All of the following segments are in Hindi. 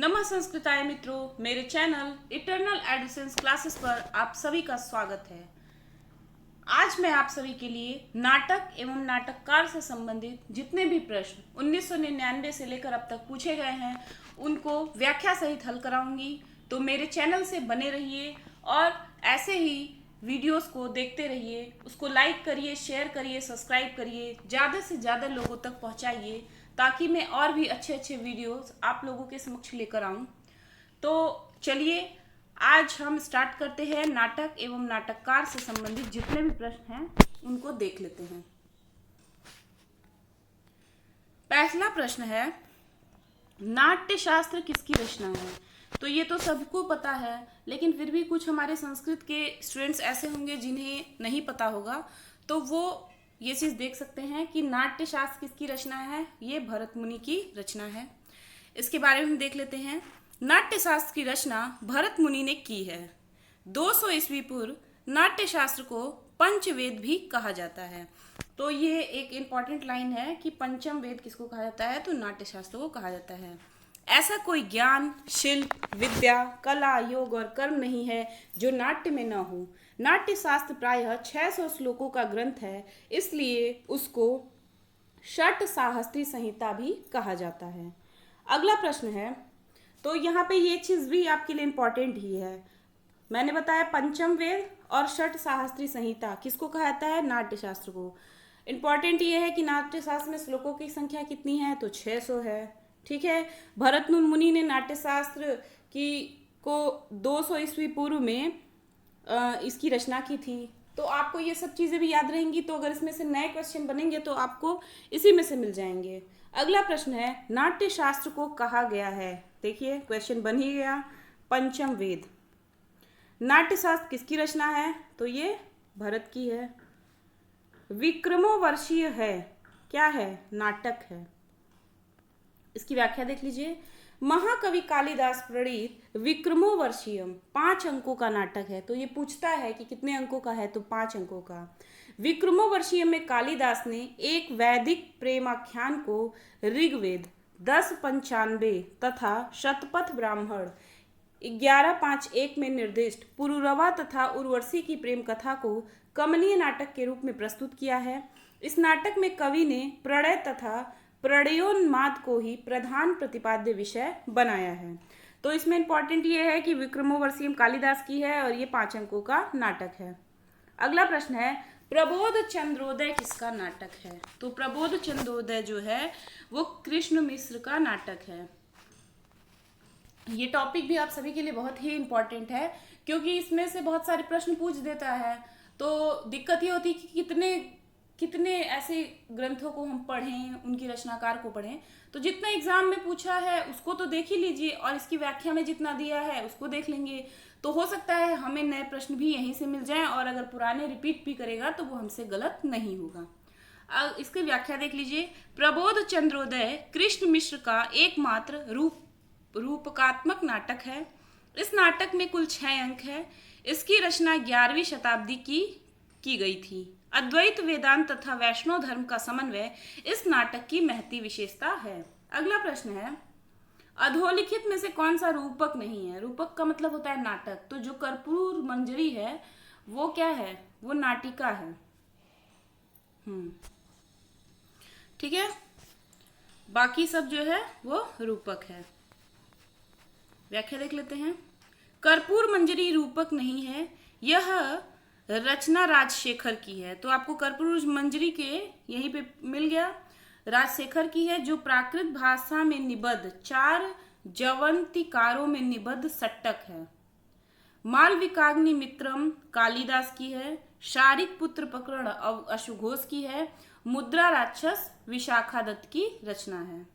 नमः संस्कृताय मित्रों, मेरे चैनल इटर्नल एडोसेंस क्लासेस पर आप सभी का स्वागत है। आज मैं आप सभी के लिए नाटक एवं नाटककार से संबंधित जितने भी प्रश्न 1999 से लेकर अब तक पूछे गए हैं उनको व्याख्या सहित हल कराऊंगी। तो मेरे चैनल से बने रहिए और ऐसे ही वीडियोस को देखते रहिए, उसको लाइक करिए, शेयर करिए, सब्सक्राइब करिए, ज़्यादा से ज़्यादा लोगों तक पहुंचाइए ताकि मैं और भी अच्छे अच्छे वीडियोस आप लोगों के समक्ष लेकर आऊं। तो चलिए आज हम स्टार्ट करते हैं। नाटक एवं नाटककार से संबंधित जितने भी प्रश्न हैं उनको देख लेते हैं। पहला प्रश्न है, नाट्य शास्त्र किसकी रचना है? तो ये तो सबको पता है, लेकिन फिर भी कुछ हमारे संस्कृत के स्टूडेंट्स ऐसे होंगे जिन्हें नहीं पता होगा, तो वो ये चीज़ देख सकते हैं कि नाट्य शास्त्र किसकी रचना है। ये भरत मुनि की रचना है। इसके बारे में हम देख लेते हैं। नाट्य शास्त्र की रचना भरत मुनि ने की है। 200 ईस्वी पूर्व नाट्य शास्त्र को पंचवेद भी कहा जाता है। तो ये एक इम्पॉर्टेंट लाइन है कि पंचम वेद किसको कहा जाता है, तो नाट्य शास्त्र को कहा जाता है। ऐसा कोई ज्ञान, शिल्प, विद्या, कला, योग और कर्म नहीं है जो नाट्य में न हो। नाट्य शास्त्र प्रायः 600 श्लोकों का ग्रंथ है, इसलिए उसको षट साहस्त्री संहिता भी कहा जाता है। अगला प्रश्न है, तो यहाँ पे ये चीज़ भी आपके लिए इम्पॉर्टेंट ही है। मैंने बताया पंचम वेद और षट साहस्त्री संहिता किसको कहा जाता है, नाट्य शास्त्र को। इम्पॉर्टेंट ये है कि नाट्य शास्त्र में श्लोकों की संख्या कितनी है, तो 600 है। ठीक है, भरत मुनि ने नाट्य शास्त्र को 200 ईस्वी पूर्व में इसकी रचना की थी। तो आपको ये सब चीज़ें भी याद रहेंगी, तो अगर इसमें से नए क्वेश्चन बनेंगे तो आपको इसी में से मिल जाएंगे। अगला प्रश्न है, नाट्य शास्त्र को कहा गया है। देखिए क्वेश्चन बन ही गया, पंचम वेद। नाट्य शास्त्र किसकी रचना है, तो ये भरत की है। विक्रमोर्वशीय है, क्या है, नाटक है। इसकी व्याख्या देख लीजिए। महाकवि कालिदास प्रणीत विक्रमोर्वशीयम 5 अंकों का नाटक है। तो ये पूछता है कि कितने अंकों का है, तो 5 अंकों का। विक्रमोर्वशीयम में कालिदास ने एक वैदिक प्रेमाख्यान को ऋग्वेद 1095 तथा शतपथ ब्राह्मण 1151 में निर्दिष्ट पुरुरवा तथा उर्वशी की प्रेम कथा को कमनीय नाटक के रूप में प्रस्तुत किया है। इस नाटक में कवि ने प्रणय तथा प्रणयोन्माद को ही प्रधान प्रतिपाद्य विषय बनाया है। तो इसमें इंपॉर्टेंट ये है कि विक्रमोर्वशीयम कालिदास की है और ये 5 अंकों का नाटक है। अगला प्रश्न है, प्रबोध चंद्रोदय किसका नाटक है? तो प्रबोध चंद्रोदय जो है वो कृष्ण मिश्र का नाटक है। ये टॉपिक भी आप सभी के लिए बहुत ही इम्पोर्टेंट है, क्योंकि इसमें से बहुत सारे प्रश्न पूछ देता है। तो दिक्कत ये होती है कि कितने ऐसे ग्रंथों को हम पढ़ें, उनकी रचनाकार को पढ़ें। तो जितना एग्जाम में पूछा है उसको तो देख ही लीजिए, और इसकी व्याख्या में जितना दिया है उसको देख लेंगे। तो हो सकता है हमें नए प्रश्न भी यहीं से मिल जाएं, और अगर पुराने रिपीट भी करेगा तो वो हमसे गलत नहीं होगा। अब इसकी व्याख्या देख लीजिए। प्रबोध चंद्रोदय कृष्ण मिश्र का एकमात्र रूपकात्मक नाटक है। इस नाटक में कुल 6 अंक है। इसकी रचना 11वीं शताब्दी की गई थी। अद्वैत वेदांत तथा वैष्णव धर्म का समन्वय इस नाटक की महती विशेषता है। अगला प्रश्न है, अधोलिखित में से कौन सा रूपक नहीं है? रूपक का मतलब होता है नाटक। तो जो कर्पूर मंजरी है वो क्या है, वो नाटिका है। ठीक है, बाकी सब जो है वो रूपक है। व्याख्या देख लेते हैं। कर्पूर मंजरी रूपक नहीं है, यह रचना राजशेखर की है। तो आपको कर्पूर मंजरी के यहीं पे मिल गया, राजशेखर की है, जो प्राकृत भाषा में निबद्ध 4 जवंतिकारों में निबद्ध सट्टक है। मालविकाग्नि मित्रम कालिदास की है। शारिक पुत्र प्रकरण अश्वघोष की है। मुद्रा राक्षस विशाखा दत्त की रचना है।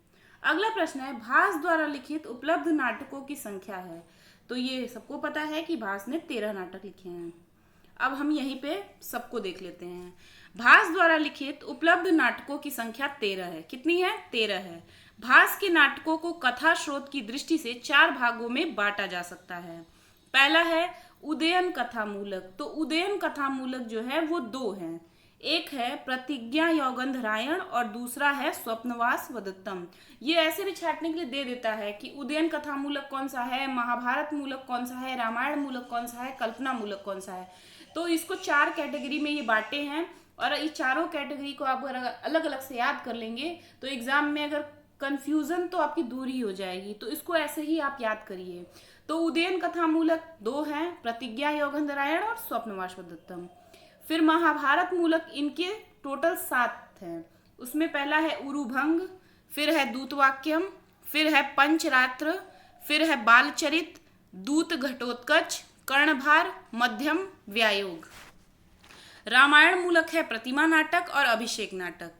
अगला प्रश्न है, भास द्वारा लिखित उपलब्ध नाटकों की संख्या है। तो ये सबको पता है कि भास ने 13 नाटक लिखे हैं। अब हम यहीं पे सबको देख लेते हैं। भास द्वारा लिखित उपलब्ध नाटकों की संख्या 13 है। कितनी है? 13 है। भास के नाटकों को कथा स्रोत की दृष्टि से 4 भागों में बांटा जा सकता है। पहला है उदयन कथा मूलक। तो उदयन कथा मूलक जो है वो 2 हैं। एक है प्रतिज्ञा यौगंधरायण और दूसरा है स्वप्नवास वदत्तम। ये ऐसे भी छांटने के लिए दे देता है कि उदयन कथा मूलक कौन सा है, महाभारत मूलक कौन सा है, रामायण मूलक कौन सा है, कल्पना मूलक कौन सा है। तो इसको 4 कैटेगरी में ये बांटे हैं और ये चारों कैटेगरी को आप अगर अलग अलग से याद कर लेंगे तो एग्जाम में अगर कंफ्यूजन तो आपकी दूर ही हो जाएगी। तो इसको ऐसे ही आप याद करिए। तो उदयन कथा मूलक 2 हैं, प्रतिज्ञा यौगंधरायण और स्वप्नवास वदत्तम। फिर महाभारत मूलक इनके टोटल 7 हैं। उसमें पहला है उरुभंग, फिर है दूतवाक्यम, फिर है पंचरात्र, फिर है बालचरित, दूत घटोत्कच, कर्णभार, मध्यम, व्यायोग। रामायण मूलक है प्रतिमा नाटक और अभिषेक नाटक,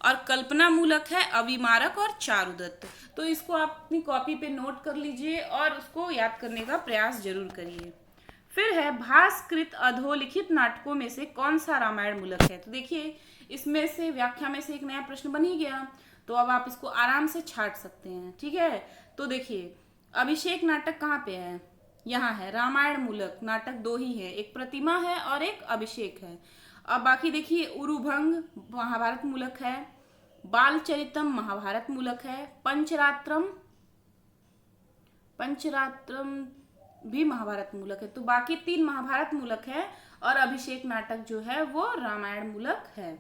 और कल्पना मूलक है अविमारक और चारुदत्त। तो इसको आप अपनी कॉपी पे नोट कर लीजिए और उसको याद करने का प्रयास जरूर करिए। फिर है भास्कृत अधोलिखित नाटकों में से कौन सा रामायण मूलक है। तो देखिए इसमें से व्याख्या में से एक नया प्रश्न बन ही गया, तो अब आप इसको आराम से छांट सकते हैं। ठीक है, तो देखिए अभिषेक नाटक कहाँ पे है, यहाँ है। रामायण मूलक नाटक 2 ही है, एक प्रतिमा है और एक अभिषेक है। अब बाकी देखिए उरुभंग महाभारत मूलक है, बालचरितम महाभारत मूलक है, पंचरात्रम भी महाभारत मूलक है। तो बाकी 3 महाभारत मूलक है और अभिषेक नाटक जो है वो रामायण मूलक है।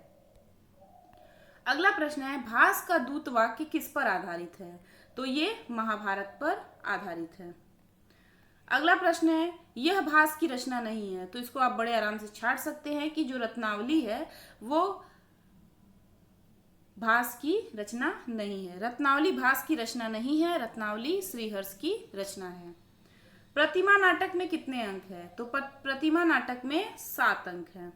अगला प्रश्न है भास का दूत वाक्य किस पर आधारित है। तो ये महाभारत पर आधारित है। अगला प्रश्न है यह भास की रचना नहीं है। तो इसको आप बड़े आराम से छांट सकते हैं कि जो रत्नावली है वो भास की रचना नहीं है। रत्नावली भास की रचना नहीं है, रत्नावली श्रीहर्ष की रचना है। प्रतिमा नाटक में कितने अंक है। तो प्रतिमा नाटक में 7 अंक है।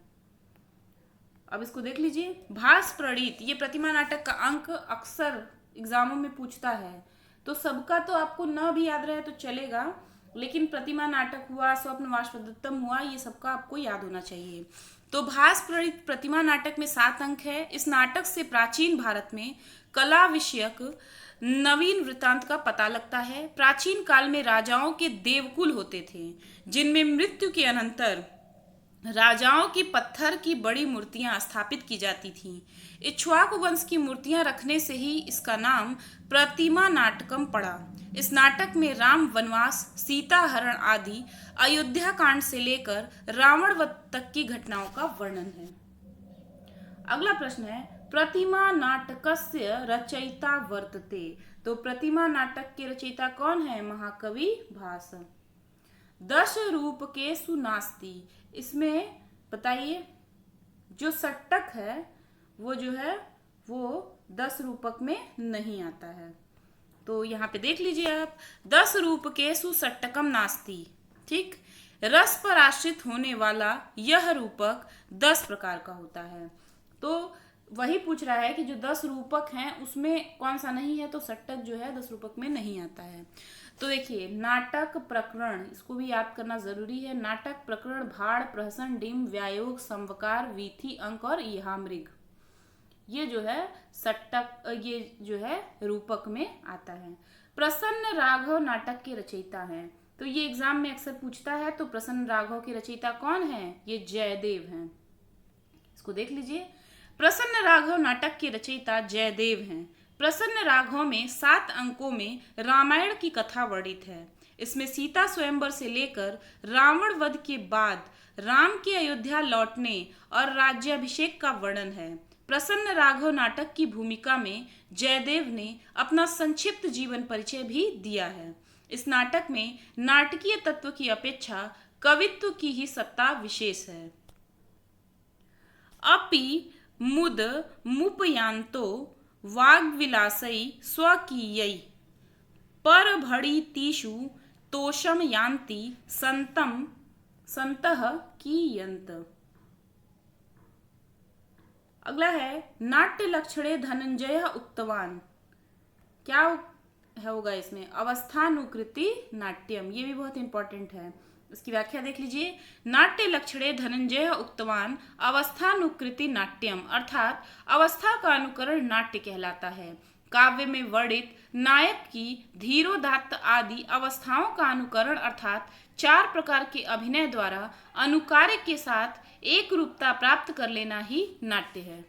अब इसको देख लीजिए भास प्रणीत, ये प्रतिमा नाटक का अंक अक्सर एग्जामों में पूछता है। तो सबका तो आपको न भी याद रहे तो चलेगा, लेकिन प्रतिमा नाटक हुआ, स्वप्नवास वदत्तम हुआ, ये सबका आपको याद होना चाहिए। तो भास प्रणीत प्रतिमा नाटक में 7 अंक है। इस नाटक से प्राचीन भारत में कला विषयक नवीन वृत्तांत का पता लगता है। प्राचीन काल में राजाओं के देवकुल होते थे जिनमें मृत्यु के अनंतर राजाओं की पत्थर की बड़ी मूर्तियां स्थापित की जाती थीं। इक्ष्वाकु वंश की मूर्तियां रखने से ही इसका नाम प्रतिमा नाटकम पड़ा। इस नाटक में राम वनवास, सीता हरण आदि अयोध्या कांड से लेकर रावण वध तक की घटनाओं का वर्णन है। अगला प्रश्न है प्रतिमा नाटकस्य रचयिता वर्तते। तो प्रतिमा नाटक के रचयिता कौन है, महाकवि भास। 10 रूपकेषु नास्ति, इसमें बताइए जो सट्टक है वो जो है वो 10 रूपक में नहीं आता है। तो यहाँ पे देख लीजिए आप 10 रूपकेषु सट्टकम नास्ति। ठीक, रस पर आश्रित होने वाला यह रूपक 10 प्रकार का होता है। तो वही पूछ रहा है कि जो 10 रूपक हैं उसमें कौन सा नहीं है। तो सट्टक जो है 10 रूपक में नहीं आता है। तो देखिए नाटक प्रकरण, इसको भी याद करना जरूरी है। नाटक प्रकरण भाड़, प्रहसन, डिम्ब, व्यायोग, संवकार, वीथी, अंक और इहामृग, ये जो है सट्टक, ये जो है रूपक में आता है। प्रसन्न राघव नाटक के रचयिता हैं। तो ये एग्जाम में अक्सर पूछता है। तो प्रसन्न राघव के रचयिता कौन है, ये जयदेव हैं। इसको देख लीजिए प्रसन्न राघव नाटक के रचयिता जयदेव हैं। प्रसन्न राघव में 7 अंकों में रामायण की कथा वर्णित है। इसमें सीता स्वयंवर से लेकर रावण वध के बाद राम के अयोध्या लौटने और राज्याभिषेक का वर्णन है। प्रसन्न राघव नाटक की भूमिका में जयदेव ने अपना संक्षिप्त जीवन परिचय भी दिया है। इस नाटक में नाटकीय तत्व की अपेक्षा कवित्व की ही सत्ता विशेष है। अपि मुद मुपयांतो वाग्विलासई स्वकीयई परभड़ीतिषु तोषम यान्ति संतः कीयन्त। अगला है नाट्य लक्षणे धनंजय उक्तवान। क्या होगा इसमें, अवस्थानुकृति नाट्यम, ये भी बहुत इंपॉर्टेंट है। इसकी व्याख्या देख लीजिए नाट्य लक्षणे धनंजय उक्तवान अवस्थानुकृति नाट्यम, अर्थात अवस्था का अनुकरण नाट्य कहलाता है। काव्य में वर्णित नायक की धीरोदात्त आदि अवस्थाओं का अनुकरण अर्थात 4 प्रकार के अभिनय द्वारा अनुकार्य के साथ एक रूपता प्राप्त कर लेना ही नाट्य है।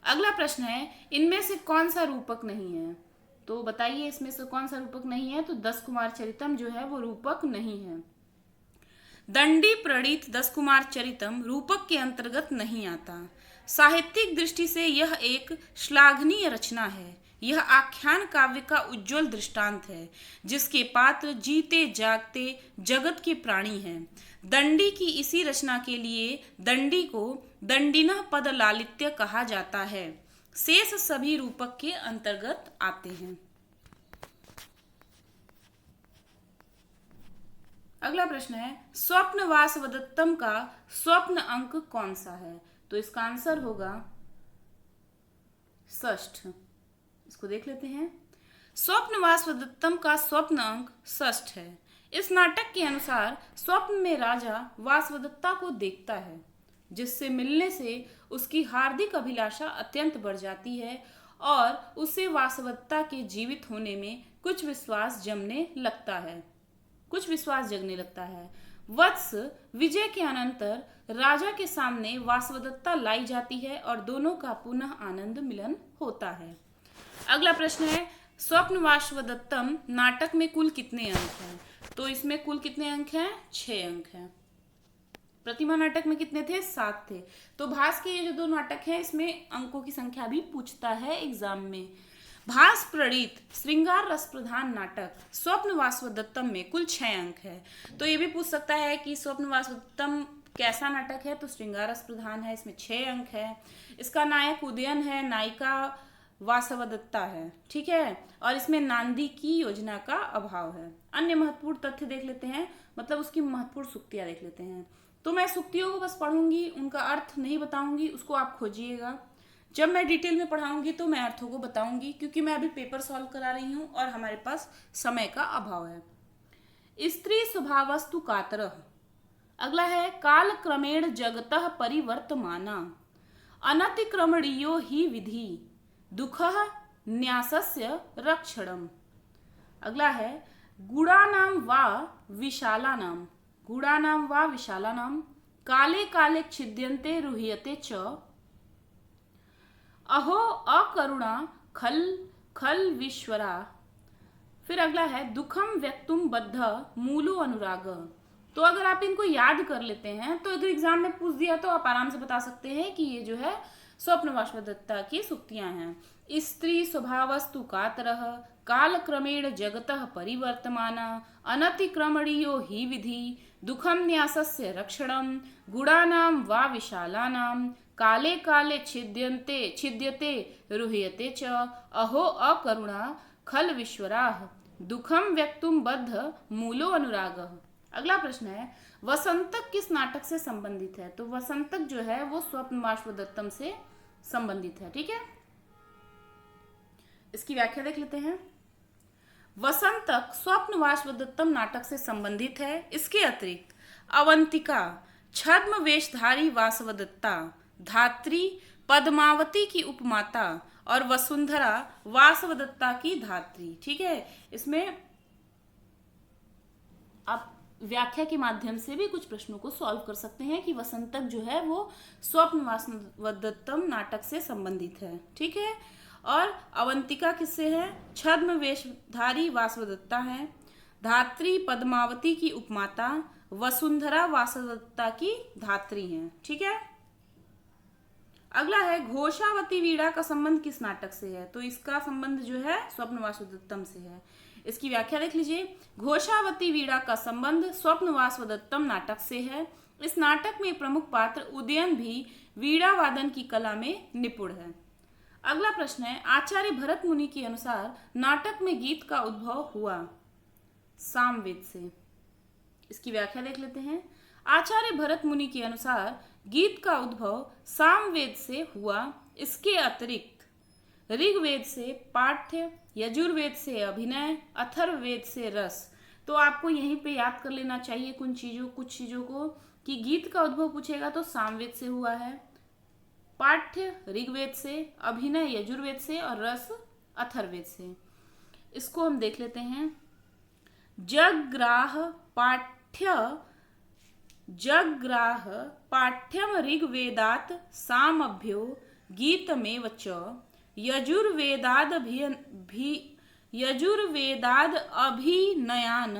अगला प्रश्न है, इनमें से कौन सा रूपक नहीं है? तो बताइए इसमें से कौन सा रूपक नहीं है? तो दस कुमार चरितम जो है वो रूपक नहीं है। दंडी प्रणीत दस कुमार चरितम रूपक के अंतर्गत नहीं आता। साहित्यिक दृष्टि से यह एक श्लाघनीय रचना है। यह आख्यान काव्य का उज्ज्वल दृष्टांत है, जिसके पात्र जीते जागते जगत के प्राणी हैं। दंडी की इसी रचना के लिए दंडी को दंडिनः पद लालित्य कहा जाता है। शेष सभी रूपक के अंतर्गत आते हैं। अगला प्रश्न है, स्वप्न वासवदत्तम का स्वप्न अंक कौन सा है? तो इसका आंसर होगा षष्ठ। इसको देख लेते हैं। स्वप्न वासवदत्तम का स्वप्न अंक षष्ठ है। इस नाटक के अनुसार स्वप्न में राजा वासवदत्ता को देखता है, जिससे मिलने से उसकी हार्दिक अभिलाषा अत्यंत बढ़ जाती है और उसे वासवदत्ता के जीवित होने में कुछ विश्वास जगने लगता है। वत्स विजय के अनंतर राजा के सामने वासवदत्ता लाई जाती है और दोनों का पुनः आनंद मिलन होता है। अगला प्रश्न है, स्वप्न वासवदत्तम नाटक में कुल कितने अंक हैं? तो इसमें कुल कितने अंक हैं? 6 अंक हैं। प्रतिमा नाटक में कितने थे? 7 थे। तो भास के ये जो 2 नाटक हैं इसमें अंकों की संख्या भी पूछता है एग्जाम में। भास प्रणीत श्रृंगार रस प्रधान नाटक स्वप्न वासवदत्तम में कुल 6 अंक है। तो ये भी पूछ सकता है कि स्वप्न वासवदत्तम कैसा नाटक है? तो श्रृंगार रस प्रधान है, इसमें 6 अंक है। इसका नायक उदयन है, नायिका वासवदत्ता है, ठीक है। और इसमें नांदी की योजना का अभाव है। अन्य महत्वपूर्ण तथ्य देख लेते हैं, मतलब उसकी महत्वपूर्ण सुक्तियां देख लेते हैं। तो मैं सुक्तियों को बस पढ़ूंगी, उनका अर्थ नहीं बताऊंगी, उसको आप खोजिएगा। जब मैं डिटेल में पढ़ाऊंगी तो मैं अर्थों को बताऊंगी, क्योंकि मैं अभी पेपर सॉल्व करा रही हूँ और हमारे पास समय का अभाव है। स्त्री स्वभावस्तु कातरः। अगला है, काल क्रमेण जगतः परिवर्तमाना अनतिक्रमणीयो ही विधि दुःखः न्यासस्य रक्षणम्। अगला है, गुणानां वा विशालानां काले काले छिद्यन्ते रुह्यते च अहो अकरुणा खल खल विश्वरा। फिर अगला है, दुखम व्यक्तुम बद्ध मूलो अनुराग। तो अगर आप इनको याद कर लेते हैं तो अगर एग्जाम में पूछ दिया तो आप आराम से बता सकते हैं कि ये जो है स्वप्न वासवदत्ता की सुक्तियां हैं। स्त्री स्वभावस्तु कातरः काल क्रमेण जगतः परिवर्तमाना अनतिक्रमणीयो ही विधि दुखम न्यासस्य रक्षणम् गुणानां वा विशालानां काले काले छिद्यते रुह्यते च अहो अकरुणा खल विश्वराः दुखम व्यक्तुम बद्ध मूलो अनुरागः। अगला प्रश्न है, वसंतक किस नाटक से संबंधित है? तो वसंतक जो है वो स्वप्न वासवदत्तम से संबंधित है, ठीक है। इसकी व्याख्या देख लेते हैं। वसंतक स्वप्न वासवदत्तम नाटक से संबंधित है। इसके अतिरिक्त अवंतिका छद्म वेशधारी वासवदत्ता, धात्री पद्मावती की उपमाता और वसुंधरा वासवदत्ता की धात्री, ठीक है। इसमें आप व्याख्या के माध्यम से भी कुछ प्रश्नों को सॉल्व कर सकते हैं कि वसंतक जो है वो स्वप्न वासवदत्तम नाटक से संबंधित है, ठीक है। और अवंतिका किससे है? छद्म वेशधारी वासवदत्ता है, धात्री पद्मावती की उपमाता, वसुंधरा वासवदत्ता की धात्री हैं, ठीक है। अगला है, घोषावती वीणा का संबंध किस नाटक से है? तो इसका संबंध जो है स्वप्न वासवदत्तम से है। इसकी व्याख्या देख लीजिए। घोषावती वीणा का संबंध स्वप्न वासवदत्तम नाटक से है। इस नाटक में प्रमुख पात्र उदयन भी वीणा वादन की कला में निपुण है। अगला प्रश्न है, आचार्य भरत मुनि के अनुसार नाटक में गीत का उद्भव हुआ सामवेद से। इसकी व्याख्या देख लेते हैं। आचार्य भरत मुनि के अनुसार गीत का उद्भव सामवेद से हुआ। इसके अतिरिक्त ऋग्वेद से पाठ्य, यजुर्वेद से अभिनय, अथर्ववेद से रस। तो आपको यहीं पे याद कर लेना चाहिए कुछ चीजों को कि गीत का उद्भव पूछेगा तो सामवेद से हुआ है, पाठ्य ऋग्वेद से, अभिनय यजुर्वेद से और रस अथर्ववेद से। इसको हम देख लेते हैं। जगग्राह पाठ्य पाठ्य जग्राह पाठ्यम ऋग्वेदात् सामभ्यो गीतमेव च यजुर्वेदाद् अभिनयान्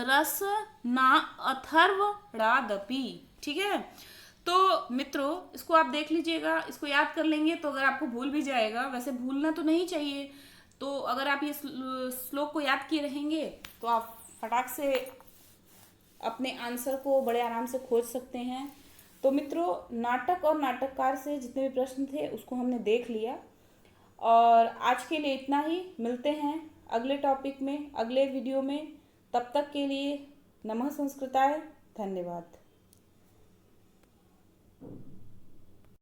रसना अथर्वणादपि। ठीक है, तो मित्रों इसको आप देख लीजिएगा, इसको याद कर लेंगे तो अगर आपको भूल भी जाएगा, वैसे भूलना तो नहीं चाहिए, तो अगर आप ये श्लोक को याद किए रहेंगे तो आप फटाक से अपने आंसर को बड़े आराम से खोज सकते हैं। तो मित्रों नाटक और नाटककार से जितने भी प्रश्न थे उसको हमने देख लिया, और आज के लिए इतना ही। मिलते हैं अगले टॉपिक में, अगले वीडियो में। तब तक के लिए नमः संस्कृताय, धन्यवाद।